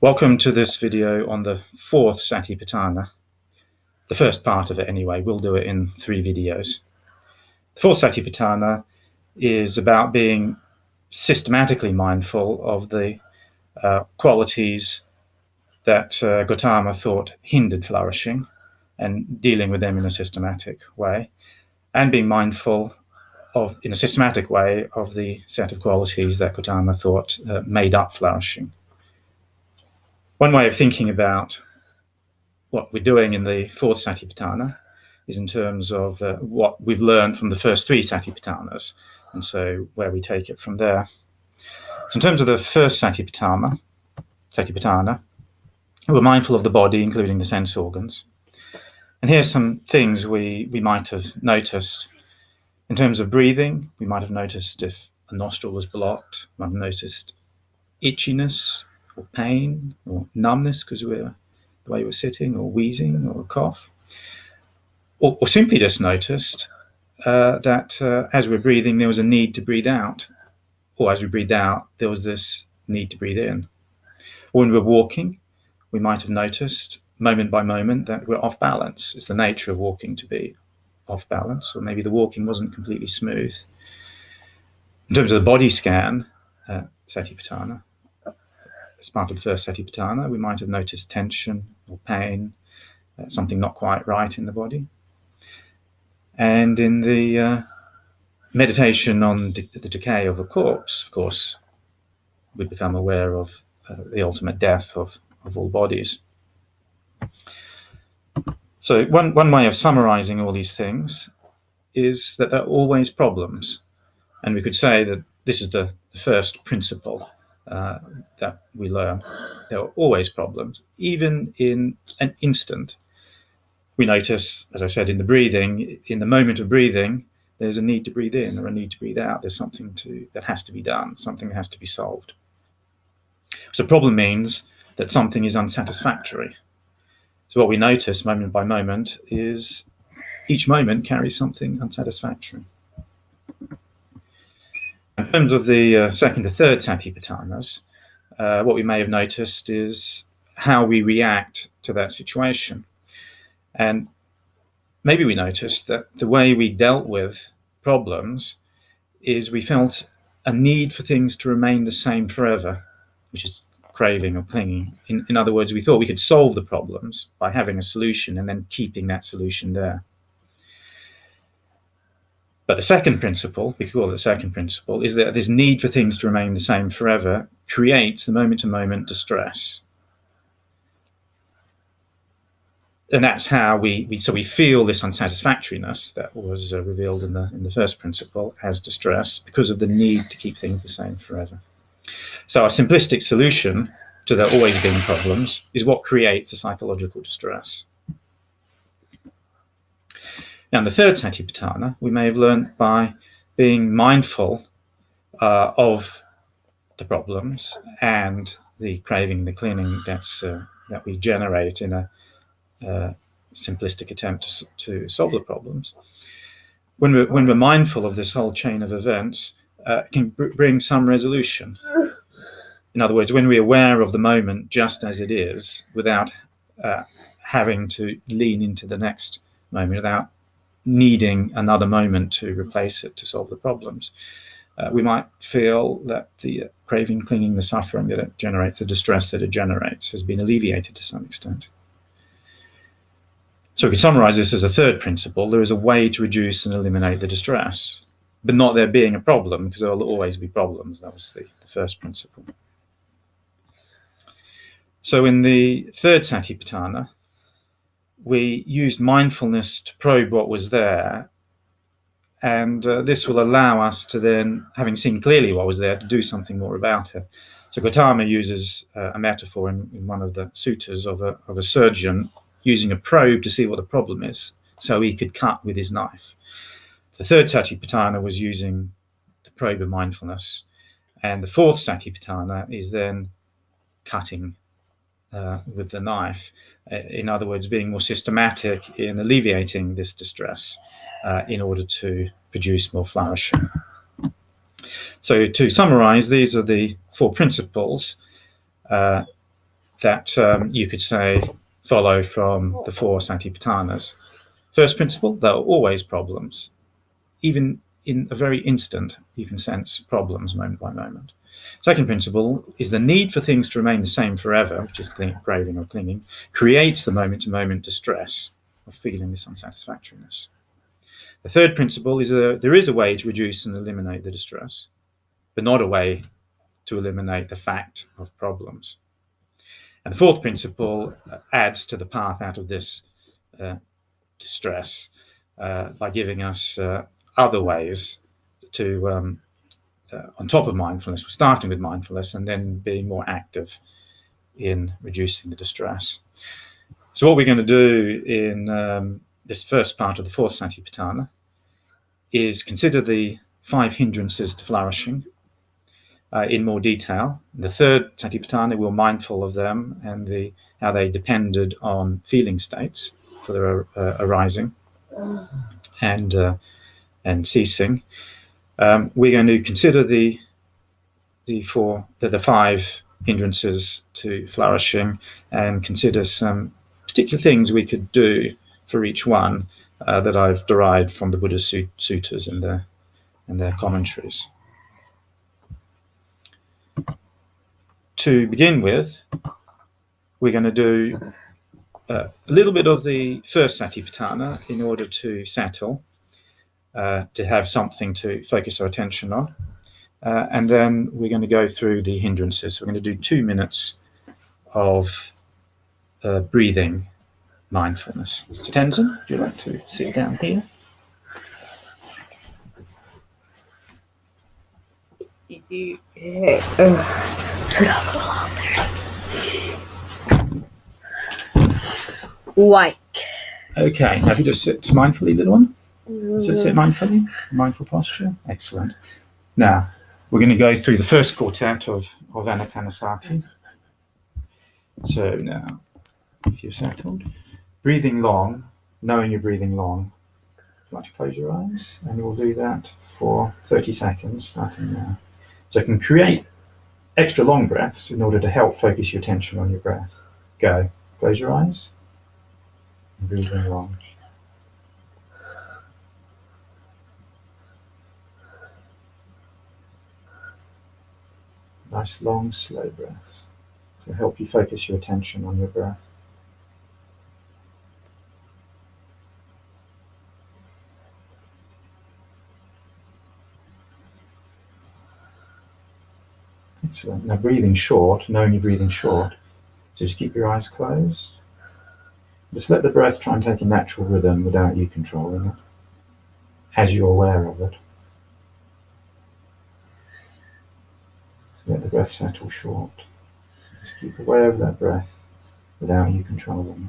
Welcome to this video on the fourth Satipatthana. The first part of it anyway, we'll do it in 3 videos. The fourth Satipatthana is about being systematically mindful of the qualities that Gautama thought hindered flourishing and dealing with them in a systematic way, and being mindful of, in a systematic way, of the set of qualities that Gautama thought made up flourishing. One way of thinking about what we're doing in the fourth Satipatthana is in terms of what we've learned from the first 3 Satipatthanas, and so where we take it from there. So in terms of the first Satipatthana, we're mindful of the body, including the sense organs. And here's some things we might have noticed. In terms of breathing, we might have noticed if a nostril was blocked, might have noticed itchiness or pain or numbness because the way we're sitting, or wheezing or a cough, or simply just noticed that as we're breathing there was a need to breathe out, or as we breathed out there was this need to breathe in. Or when we're walking, we might have noticed moment by moment that we're off balance. It's the nature of walking to be off balance, or maybe the walking wasn't completely smooth. In terms of the body scan, Satipatthana, as part of the first Satipatthana, we might have noticed tension or pain, something not quite right in the body. And in the meditation on the decay of a corpse, of course, we become aware of the ultimate death of all bodies. So one way of summarizing all these things is that there are always problems. And we could say that this is the first principle that we learn. There are always problems. Even in an instant, we notice, as I said, in the breathing, in the moment of breathing, there's a need to breathe in or a need to breathe out. There's something that has to be done, something that has to be solved. So problem means that something is unsatisfactory. So what we notice moment by moment is each moment carries something unsatisfactory. In terms of the second to third Satipatthanas, what we may have noticed is how we react to that situation. And maybe we noticed that the way we dealt with problems is we felt a need for things to remain the same forever, which is craving or clinging. In other words, we thought we could solve the problems by having a solution and then keeping that solution there. But the second principle, we call it the second principle, is that this need for things to remain the same forever creates the moment-to-moment distress. And that's how we feel this unsatisfactoriness that was revealed in the first principle as distress because of the need to keep things the same forever. So our simplistic solution to there always being problems is what creates the psychological distress. Now, in the third Satipatthana, we may have learned by being mindful of the problems and the craving, the clinging that we generate in a simplistic attempt to solve the problems. When we're mindful of this whole chain of events, it can bring some resolution. In other words, when we're aware of the moment just as it is, without having to lean into the next moment, without needing another moment to replace it to solve the problems, we might feel that the craving, clinging, the suffering that it generates, the distress that it generates, has been alleviated to some extent. So we can summarize this as a third principle. There is a way to reduce and eliminate the distress, but not there being a problem, because there will always be problems. That was the first principle. So in the third Satipatthana, we used mindfulness to probe what was there, and this will allow us to then, having seen clearly what was there, to do something more about it. So Gautama uses a metaphor in one of the suttas of a surgeon using a probe to see what the problem is, so he could cut with his knife. The third Satipatthana was using the probe of mindfulness, and the fourth Satipatthana is then cutting with the knife. In other words, being more systematic in alleviating this distress in order to produce more flourishing. So to summarize, these are the 4 principles that you could say follow from the 4 Satipatthanas. First principle, there are always problems. Even in a very instant, you can sense problems moment by moment. Second principle is the need for things to remain the same forever, which is craving or clinging, creates the moment-to-moment distress of feeling this unsatisfactoriness. The third principle is there is a way to reduce and eliminate the distress, but not a way to eliminate the fact of problems. And the fourth principle adds to the path out of this distress by giving us other ways to, on top of mindfulness, we're starting with mindfulness and then being more active in reducing the distress. So what we're going to do in this first part of the 4th Satipatthana is consider the 5 hindrances to flourishing in more detail. In the 3rd Satipatthana, we're mindful of them and how they depended on feeling states for their arising and ceasing. We're going to consider the 5 hindrances to flourishing and consider some particular things we could do for each one that I've derived from the Buddha's suttas and their commentaries. To begin with, we're going to do a little bit of the first Satipatthana in order to settle, to have something to focus our attention on. And then we're going to go through the hindrances. We're going to do 2 minutes of breathing mindfulness. So Tenzin, would you like to sit down here? Like. Okay, now if you just sit mindfully, little one. So sit mindfully, mindful posture. Excellent. Now, we're going to go through the first quartet of Anapanasati. So now, if you're settled, breathing long, knowing you're breathing long. Would you like to close your eyes? And we'll do that for 30 seconds, starting now. So you can create extra long breaths in order to help focus your attention on your breath. Go. Close your eyes. And breathing long. Nice, long, slow breaths. So help you focus your attention on your breath. Excellent. Now breathing short, knowing you're breathing short, so just keep your eyes closed. Just let the breath try and take a natural rhythm without you controlling it, as you're aware of it. So let the breath settle short. Just keep aware of that breath without you controlling it.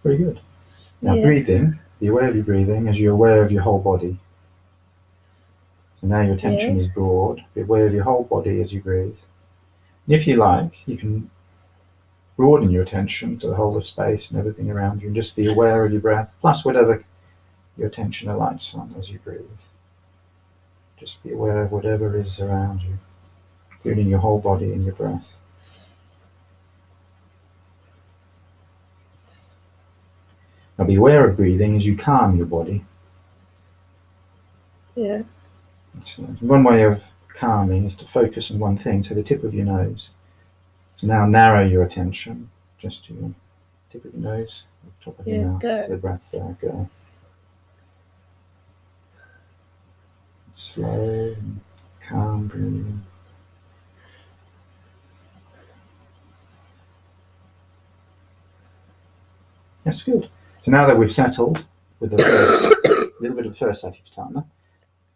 Very good. Now breathing, be aware of your breathing as you're aware of your whole body. So now your attention is broad. Be aware of your whole body as you breathe. And if you like, you can broaden your attention to the whole of space and everything around you and just be aware of your breath, plus whatever your attention alights on as you breathe. Just be aware of whatever is around you, including your whole body and your breath. Now be aware of breathing as you calm your body. Yeah. Excellent. One way of calming is to focus on one thing, so the tip of your nose. So now narrow your attention just to the tip of your nose, the top of your mouth, to the breath there. Go. Slow and calm breathing. That's good. So now that we've settled with the first, little bit of the first Satipatthana,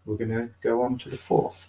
we're going to go on to the 4th.